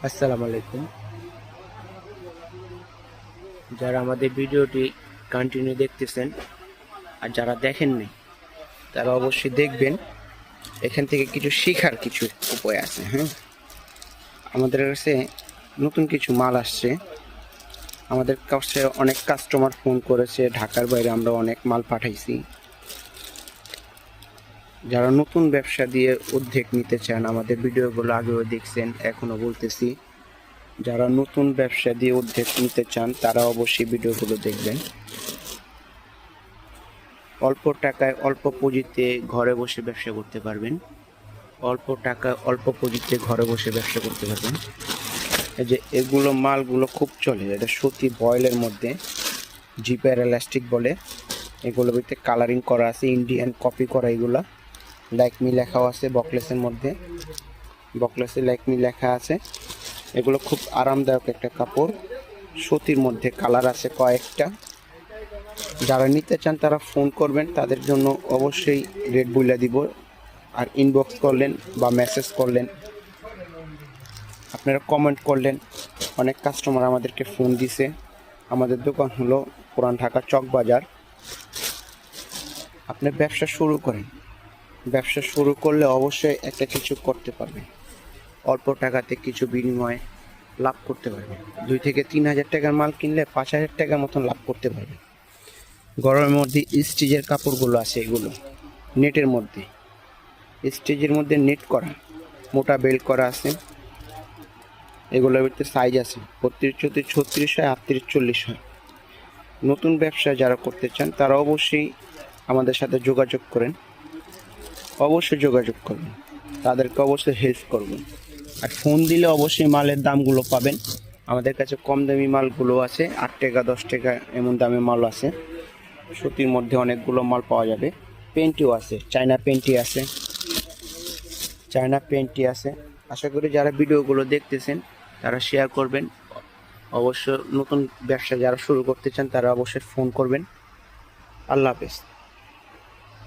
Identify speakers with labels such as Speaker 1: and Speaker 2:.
Speaker 1: আসসালামু আলাইকুম। যারা আমাদের ভিডিওটি কন্টিনিউ দেখতেছেন আর যারা দেখেননি তারা অবশ্যই দেখবেন। এখান থেকে কিছু শেখার কিছু উপায় আছে। আমাদের কাছে নতুন কিছু মাল আসছে। আমাদের কাছে অনেক কাস্টমার ফোন করেছে, ঢাকার বাইরে আমরা অনেক মাল পাঠাইছি। যারা নতুন ব্যবসা দিয়ে উদ্যোগ নিতে চান, আমাদের ভিডিওগুলো আগেও দেখছেন, এখনও বলতেছি, যারা নতুন ব্যবসা দিয়ে উদ্যোগ নিতে চান তারা অবশ্যই ভিডিওগুলো দেখবেন। অল্প টাকায় অল্প পুঁজিতে ঘরে বসে ব্যবসা করতে পারবেন। অল্প টাকা অল্প পুঁজিতে ঘরে বসে ব্যবসা করতে পারবেন। এই যে এগুলো মালগুলো খুব চলে, এটা সুতি বয়েলের মধ্যে, জিপার এলাস্টিক বলে। এগুলোর ভিতরে কালারিং করা আছে, ইন্ডিয়ান কপি করা। এগুলা লাইকমি লেখাও আছে বকলেসের মধ্যে, বকলেসে লাইকমি লেখা আছে। এগুলো খুব আরামদায়ক একটা কাপড়, সুতির মধ্যে কালার আছে কয়েকটা। যারা নিতে চান তারা ফোন করবেন, তাদের জন্য অবশ্যই রেট বইলা দিব। আর ইনবক্স করলেন বা মেসেজ করলেন, আপনারা কমেন্ট করলেন। অনেক কাস্টমার আমাদেরকে ফোন দিছে। আমাদের দোকান হলো পুরান ঢাকা চক বাজার। আপনি ব্যবসা শুরু করেন, ব্যবসা শুরু করলে অবশ্যই একটা কিছু করতে পারবেন। অল্প টাকাতে কিছু বিনিময়ে লাভ করতে পারবেন। 2 থেকে 3 হাজার টাকার মাল কিনলে 5 হাজার টাকার মতন লাভ করতে পারবেন। গরমের মধ্যে স্টিচের কাপড়গুলো আছে, এগুলো নেটের মধ্যে, স্টিচের মধ্যে নেট করা, মোটা বেল্ট করা আছে। এগুলোর ভিতরে সাইজ আছে 32, 34, 36 হয়, 38, 40 হয়। নতুন ব্যবসা যারা করতে চান তারা অবশ্যই আমাদের সাথে যোগাযোগ করেন, অবশ্যই যোগাযোগ করবেন, তাদেরকে অবশ্যই হেল্প করবেন। আর ফোন দিলে অবশ্যই মালের দামগুলো পাবেন। আমাদের কাছে কম দামি মালগুলো আছে, 8 টাকা 10 টাকা এমন দামে মাল আছে। সুতির মধ্যে অনেকগুলো মাল পাওয়া যাবে। পেন্টিও আছে, চায়না পেন্টি আছে, চায়না পেন্টি আছে। আশা করি যারা ভিডিওগুলো দেখতেছেন তারা শেয়ার করবেন। অবশ্য নতুন ব্যবসা যারা শুরু করতে চান তারা অবশ্যই ফোন করবেন। আল্লাহ হাফেজ।